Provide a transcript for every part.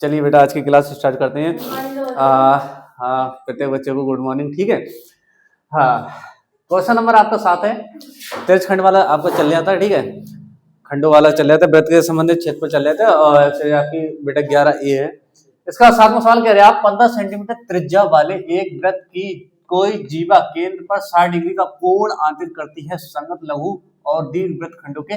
चलिए बेटा आज की क्लास स्टार्ट करते हैं। हाँ प्रत्येक बच्चे को गुड मॉर्निंग। ठीक है, हाँ क्वेश्चन नंबर आपका 7 है। तेज खंड वाला आपको चल जाता है। ठीक है, खंडों वाला चल जाता है, वृत्त के संबंधित क्षेत्र पर चल जाता है। और आपकी बेटा 11 ए है। इसका 7वां सवाल कह रहे हैं आप 15 सेंटीमीटर त्रिज्या वाले एक वृत्त की कोई जीवा केंद्र पर 60 डिग्री का कोण आंतरित करती है। संगत लघु और दीर्घ वृत्त खंडों के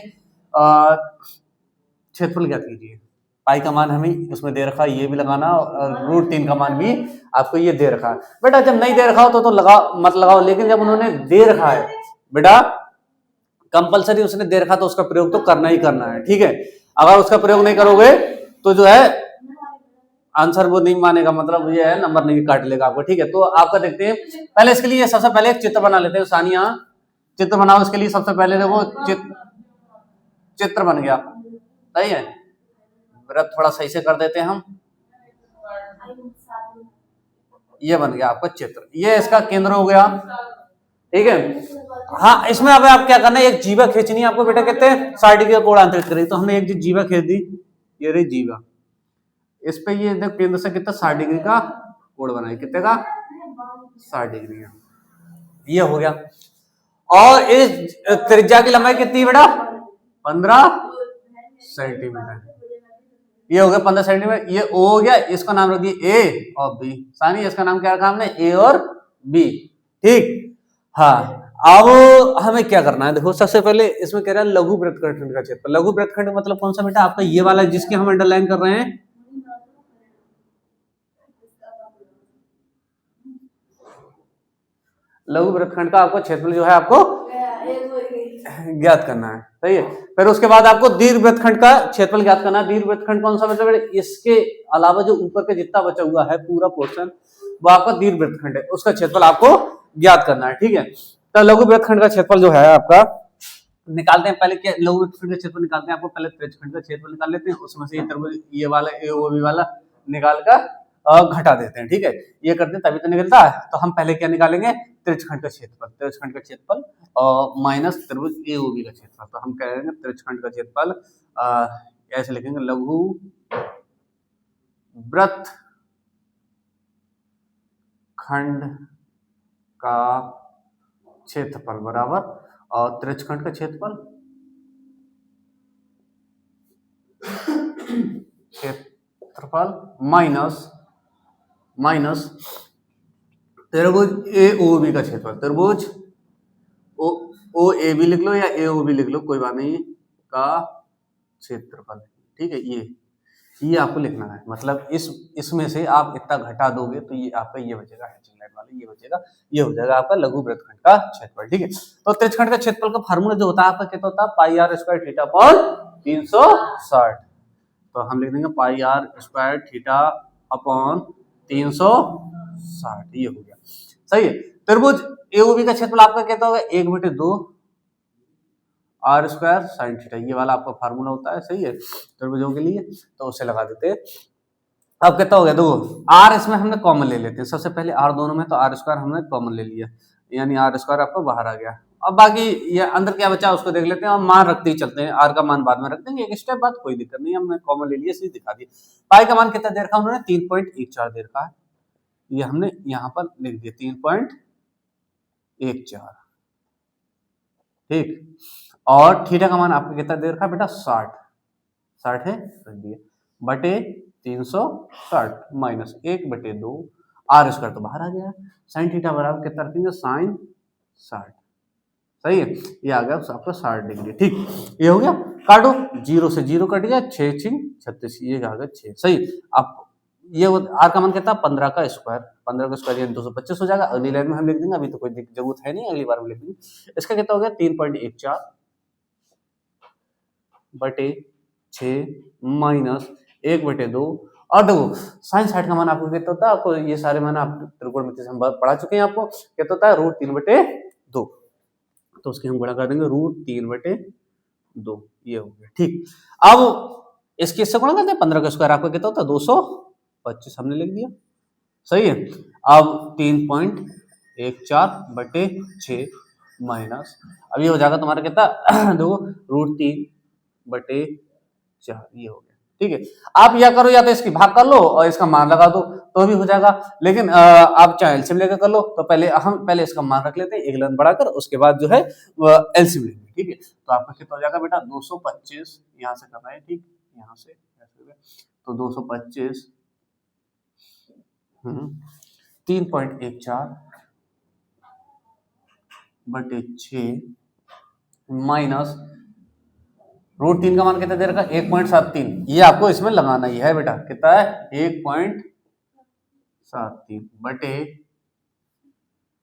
क्षेत्रफल ज्ञात कीजिए। पाई का मान हमें उसमें दे रखा है, ये भी लगाना, और √3 का मान भी आपको ये दे रखा है। बेटा जब नहीं दे रखा हो तो लगाओ मत लगाओ, लेकिन जब उन्होंने दे रखा है बेटा कंपलसरी उसने दे रखा तो उसका प्रयोग तो करना ही करना है। ठीक है, अगर उसका प्रयोग नहीं करोगे तो जो है आंसर वो नहीं मानेगा, मतलब ये है नंबर नहीं काट लेगा आपको। ठीक है, तो आपका देखते हैं पहले इसके लिए सबसे पहले एक चित्र बना लेते हैं। सानिया चित्र बनाओ इसके लिए। सबसे पहले देखो चित्र बन गया, सही है। वृत्त थोड़ा सही से कर देते हैं हम। ये बन गया आपका चित्र, ये इसका केंद्र हो गया। ठीक है, हाँ इसमें अब आप क्या करना है, एक जीवा खींचनी है आपको बेटा। कहते हैं 60 डिग्री का कोण आंतरित करेगी, तो हमने एक जीवा खींच दी, ये रही जीवा। इस पे ये केंद्र से कितना 60 डिग्री का कोण बनाए, कितने का 60 डिग्री का, ये हो गया। और इस त्रिज्या की लंबाई कितनी बेटा 15 सेंटीमीटर, ये हो गया 15 सेंटीमीटर। ये ओ हो गया, इसका नाम रख दिया ए और बी। सानी इसका नाम क्या रखा हमने, ए और बी। ठीक, हाँ अब हमें क्या करना है, देखो सबसे पहले इसमें कह रहा है लघु वृत्तखंड का क्षेत्रफल। लघु वृत्तखंड मतलब कौन सा बेटा, आपका ये वाला जिसके हम अंडरलाइन कर रहे हैं। लघु वृत्तखंड का आपको क्षेत्रफल जो है आपको ज्ञात करना है, सही है। फिर उसके बाद आपको दीर्घ वृत्तखंड का क्षेत्रफल ज्ञात करना है। दीर्घ वृत्तखंड कौन सा मतलब, इसके अलावा जो ऊपर के जितना बचा हुआ है पूरा पोर्शन वो आपका दीर्घ वृत्तखंड है, उसका क्षेत्रफल आपको ज्ञात करना है। ठीक है, तो लघु वृत्तखंड का क्षेत्रफल जो है आपका निकालते हैं। पहले क्या लघु वृत्तखंड का क्षेत्रफल निकालते हैं, आपको पहले त्रिज्यखंड का क्षेत्रफल निकाल लेते हैं। उसमें से ये वाला AOB वाला निकाल कर घटा देते हैं। ठीक है, ये करते हैं तभी तो निकलता है। तो हम पहले क्या निकालेंगे, त्रिज्यखंड का क्षेत्रफल। त्रिज्यखंड का क्षेत्रफल माइनस त्रिभुज AOB का क्षेत्रफल। तो हम कहेंगे त्रिज्यखंड का क्षेत्रफल ऐसे लिखेंगे, लघु वृत्तखंड का क्षेत्रफल बराबर और त्रिज्यखंड का क्षेत्रफल माइनस त्रिभुज AOB का क्षेत्रफल। त्रिभुज OAB लिख लो या AOB लिख लो, कोई बात नहीं, का क्षेत्रफल। ठीक है, ये आपको लिखना है। मतलब इसमें से आप इतना घटा दोगे तो ये आपका ये बचेगा, हैचिंग लाइन वाला ये बचेगा, ये हो जाएगा आपका लघु वृत्तखंड का क्षेत्रफल। ठीक है, तो त्रिज्यखंड का क्षेत्रफल का फार्मूला जो होता है आपका कितना होता है, πr² थीटा अपॉन 360। तो हम लिख देंगे πr² थीटा अपॉन 360, ये हो गया, सही है। त्रिभुज AOB का क्षेत्रफल आपका कितना होगा, 1/2 r² sin थीटा, ये वाला आपका फार्मूला होता है, सही है, त्रिभुजों के लिए। तो उसे लगा देते हैं। अब कितना हो गया, देखो r इसमें हमने कॉमन ले लेते हैं। सबसे पहले r दोनों में, तो r² हमने कॉमन ले लिया, यानी r² आपको बाहर आ गया। अब बाकी ये अंदर क्या बचा उसको देख लेते हैं, और मान रखते ही चलते हैं। r का मान बाद में रख देंगे, एक स्टेप बाद, कोई दिक्कत नहीं, हमने कॉमन ले लिया, इसलिए दिखा दिया। पाई का मान कितना दे रखा उन्होंने, 3.14 दे रखा है, ये हमने यहाँ पर लिख दिया 3.14। ठीक, और थीटा का मान आपको कितना दे रखा है बेटा, 60 है, रख दिया, बटे 360 माइनस 1/2 r² तो बाहर आ गया। साइन थीटा बराबर कितना रखेंगे, sin 60, सही है, ये आ गया आपका 60 डिग्री। ठीक, ये हो गया, काटो, 0 से 0 कट गया, 6 6 36, ये आ गया 6, सही। अब ये r का मान कितना, 15 का स्क्वायर, 15 का स्क्वायर यानी 225 हो जाएगा। अगली लाइन में हम लिख देंगे, अभी तो कोई जरूरत है नहीं, अगली बार में लिख देंगे। इसका कितना हो गया, 3.14 बटे 6 माइनस 1/2। और देखो साइन 60 का मान आपको कितना होता है, आपको ये सारे मान आप त्रिकोणमिति से हम पढ़ा चुके हैं। आपको कितना होता है, √3/2, तो उसकी हम गुणा कर देंगे √3/2, ये हो गया। ठीक, अब इसके इससे गुणा करते हैं, 15 का स्क्वायर आपका कितना होता है, 225, हमने लिख दिया, सही है। अब 3.14 बटे 6 माइनस, अब ये हो जाएगा तुम्हारा कितना देखो √3/4, ये हो गया, ठीक है। आप या करो या तो इसकी भाग कर लो और इसका मान लगा दो तो भी हो जाएगा, लेकिन आप चाहे एलसीएम लेकर कर लो तो पहले इसका मान रख लेते हैं, एक लाइन बढ़ाकर, उसके बाद जो है एलसीएम लेंगे। ठीक है, तो आपका कितना हो जाएगा बेटा 225, यहाँ से करना है, ठीक, यहाँ से तो 225 3.14 बटे 6 माइनस √3 का मान कितना दे रखा है 1.73, ये आपको इसमें लगाना ही है बेटा, कितना है 1.73 बटे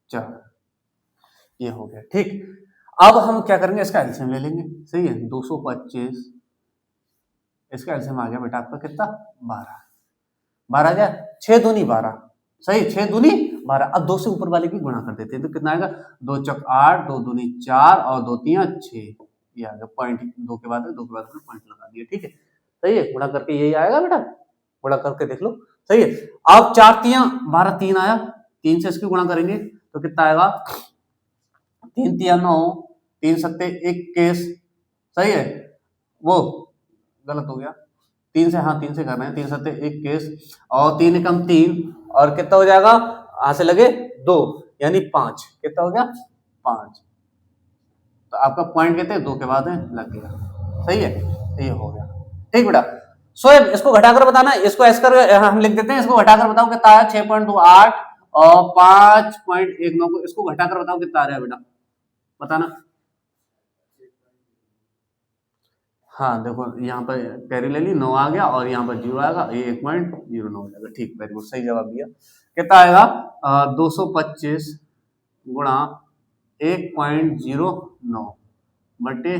4, ये हो गया। ठीक, अब हम क्या करेंगे, इसका एलसीएम ले लेंगे। सही है, 225 इसका एलसीएम आ गया बेटा आपका कितना 12, 12 आ गया, 6 दूनी 12, सही, 6 दूनी 12। अब 2 से ऊपर वाले की गुणा कर देते हैं तो कितना आएगा 2 चौक 8, 2 दूनी 4 और 2 तिया 6, ये आ गया पॉइंट, 2 के बाद पॉइंट लगा दिया। ठीक है, सही है, गुणा करके यही आएगा बेटा, गुणा करके देख लो। सही है, अब 4 तिया 12, 3 आया, 3 से इसकी गुणा करेंगे तो कितना आएगा 3 तिया 9, 3 सत्ते 21, सही है, वो गलत हो गया, 3 से, हाँ 3 से करना है, 3 सत्ते 21 और 3 एकम 3 और कितना हो जाएगा, यहां से लगे 2 यानी 5, कितना हो गया 5, तो आपका पॉइंट कितने 2 के बाद है लग गया। सही है, तो ये हो गया। ठीक बेटा, शोएब इसको घटाकर बताना, इसको ऐसे कर हम लिख देते हैं, इसको घटाकर बताओ कितना आया 6.28 और 5.19 को इसको घटाकर बताओ कितना आ रहा है बेटा, बताना। हाँ देखो यहाँ पर कैरी ले ली, 9 आ गया और यहाँ पर 0 आएगा, ये 1.09 हो जाएगा। ठीक, वेरी गुड, सही जवाब दिया। कितना आएगा 225 गुणा 1.09 बटे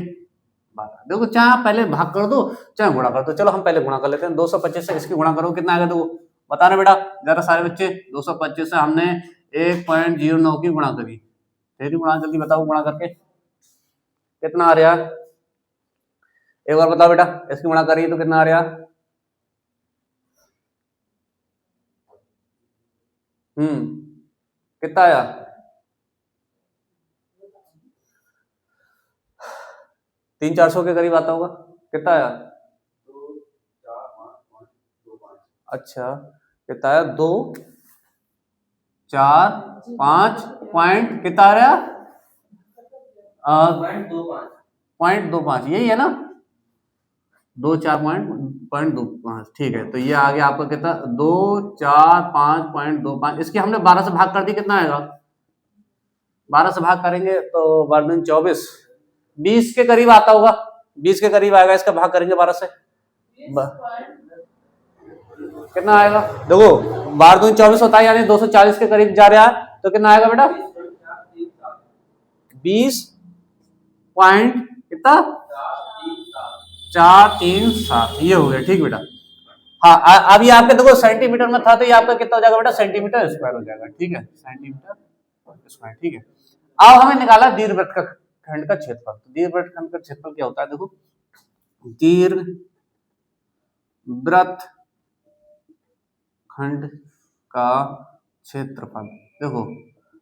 12। देखो चाहे आप पहले भाग कर दो चाहे गुणा कर दो, चलो हम पहले गुणा कर लेते हैं। 225 से इसकी गुणा करो कितना आएगा, देखो बताना बेटा जरा सारे बच्चे। 225 से हमने 1.09 की गुणा करी, तेरी गुणा जल्दी बताओ, गुणा करके कितना आ रहा है, एक बार बताओ बेटा, इसकी गुणा करिए तो कितना आ रहा है, कितना आया, 300-400 के करीब आता होगा, कितना आया, अच्छा कितना आया 2 4 5 पॉइंट कितना आ रहा, 0.25, यही है ना, 2 4 पॉइंट 2.5। ठीक है, तो ये आ गया आपका कितना 2 4 5.25, इसकी हमने 12 से भाग कर दी, कितना आएगा 12 से भाग करेंगे तो 12 24, 20 के करीब आता होगा, 20 के करीब आएगा, इसका भाग करेंगे 12 से, कितना आएगा, देखो 12 24 होता है यानी 240 के करीब जा रहा है, तो कितना आएगा बेटा 20 पॉइंट कितना 437, ये हो गया। ठीक बेटा, हाँ अब ये आपके देखो सेंटीमीटर में था तो ये आपका कितना हो जाएगा बेटा सेंटीमीटर स्क्वायर हो जाएगा। ठीक है, सेंटीमीटर स्क्वायर। ठीक है, अब हमें निकाला दीर्घवृत्त का खंड का क्षेत्रफल। तो दीर्घवृत्त खंड का क्षेत्रफल क्या होता है, देखो दीर्घवृत्त खंड का क्षेत्रफल, देखो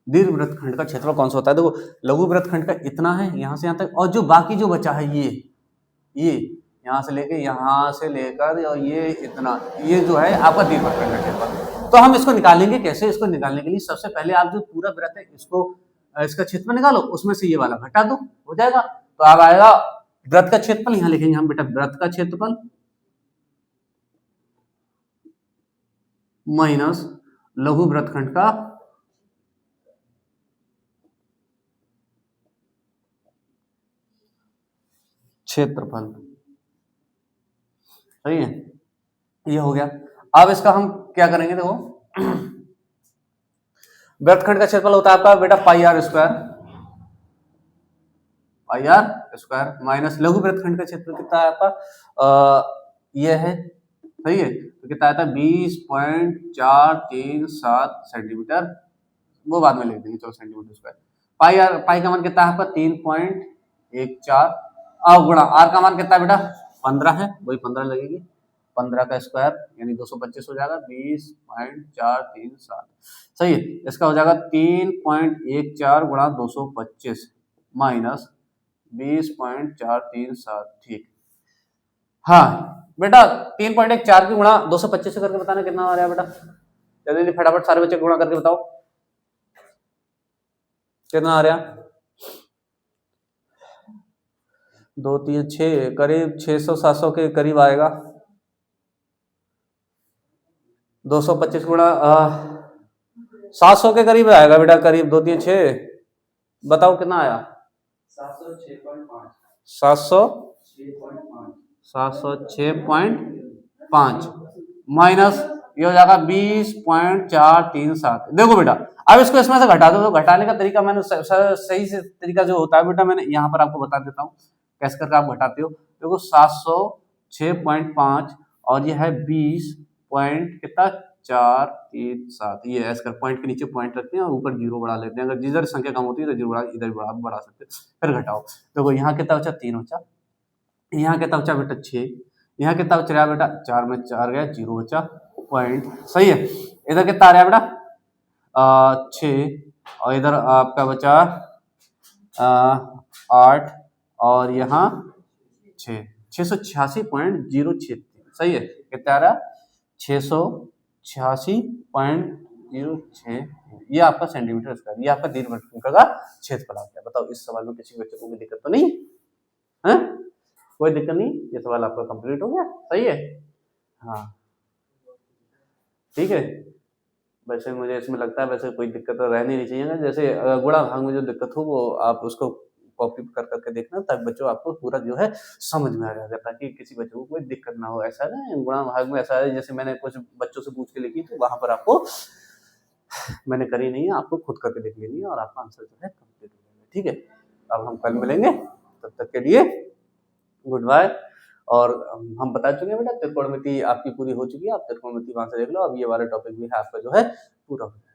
दीर्घवृत्त खंड का क्षेत्रफल कौन सा होता है, देखो लघु वृत्त खंड का इतना है यहां से यहां तक, और जो बाकी जो बचा है ये यहां से लेकर और ये इतना, ये जो है आपका दीर्घवृत्त खंड का क्षेत्रफल। तो हम इसको निकालेंगे कैसे, इसको निकालने के लिए सबसे पहले आप जो पूरा वृत्त है इसको इसका क्षेत्रफल निकालो, उसमें से ये वाला घटा दो, हो जाएगा। तो अब आएगा वृत्त का क्षेत्रफल, यहां लिखेंगे हम बेटा वृत्त का क्षेत्रफल माइनस लघु वृत्तखंड का क्षेत्रफल। सही है, ये हो गया। अब इसका हम क्या करेंगे, देखो वृत्तखंड का क्षेत्रफल होता है आपका बेटा पाई आर स्क्वायर माइनस लघु वृत्तखंड का क्षेत्रफल कितना है आपका, ये है, सही है, तो कितना आता है 20.437 सेंटीमीटर, वो बाद में लिख देंगे, चलो सेंटीमीटर स्क्वायर। पाई का मान कितना है आपका 3.14, और गुणा आर का मान कितना है बेटा 15 है, वही 15 लगेगी, 15 का स्क्वायर यानी 225 हो जाएगा, 20.437। सही है, इसका हो जाएगा 3.14 गुणा 225 माइनस 20.437। ठीक, हाँ बेटा 3.14 की गुणा 225 से करके बताना कितना आ रहा है बेटा, जल्दी फटाफट सारे बच्चे गुणा करके बताओ कितना आ रहा है। 2 3 6 करीब 600 700 के करीब आएगा। 225 गुणा 700 के करीब आएगा बेटा, करीब 2 3 6 बताओ कितना आया। 706.5 माइनस ये हो जाएगा 20.437। देखो बेटा अब इसको इसमें से घटा दो, तो घटाने का तरीका मैंने सही से तरीका जो होता है बेटा मैंने यहाँ पर आपको बता देता हूँ कैसे करके आप घटाते हो। देखो 706.5 और ये है 20 पॉइंट कितना 437, ये ऐसे कर पॉइंट के नीचे पॉइंट रखते हैं और ऊपर जीरो बढ़ा लेते हैं। अगर जिधर संख्या कम होती है तो जीरो बढ़ा इधर बढ़ा सकते हैं। फिर घटाओ, देखो यहाँ कितना बचा 3 बचा, यहाँ कितना बचा बेटा 6, यहाँ कितना बच रहा है बेटा 4 में 4 गया 0 बचा पॉइंट, सही है। इधर कितना आ रहा है बेटा 6 और इधर आपका बचा 8 और यहाँ 686.063, सही है। कितना आ रहा है 686.06, ये आपका सेंटीमीटर स्क्वायर, ये आपका दीर्घवृत्त का क्षेत्रफल आ गया। बताओ इस सवाल में किसी बच्चे को भी दिक्कत तो नहीं है? कोई दिक्कत नहीं, ये सवाल आपका कंप्लीट हो गया, सही है। हाँ ठीक है, वैसे मुझे इसमें लगता है वैसे कोई दिक्कत तो रहनी नहीं चाहिए। जैसे गुणा भाग में जो दिक्कत हो वो आप उसको कॉपी कर करके देखना, ताकि बच्चों आपको पूरा जो है समझ में आ जाएगा, ताकि किसी बच्चे को कोई दिक्कत ना हो। ऐसा ना गुणा भाग में ऐसा है जैसे मैंने कुछ बच्चों से पूछ के लिखी तो वहां पर आपको मैंने करी नहीं है, आपको खुद करके देख लेनी है और आपका आंसर जो है कंप्लीट हो जाएगा। ठीक है, अब हम कल मिलेंगे, तब तक के लिए गुड बाय। और हम बता चुके हैं बेटा त्रिकोणमिति आपकी पूरी हो चुकी है, आप त्रिकोणमिति वहां से देख लो। अब ये वाला टॉपिक भी है आपका जो है पूरा हो जाएगा।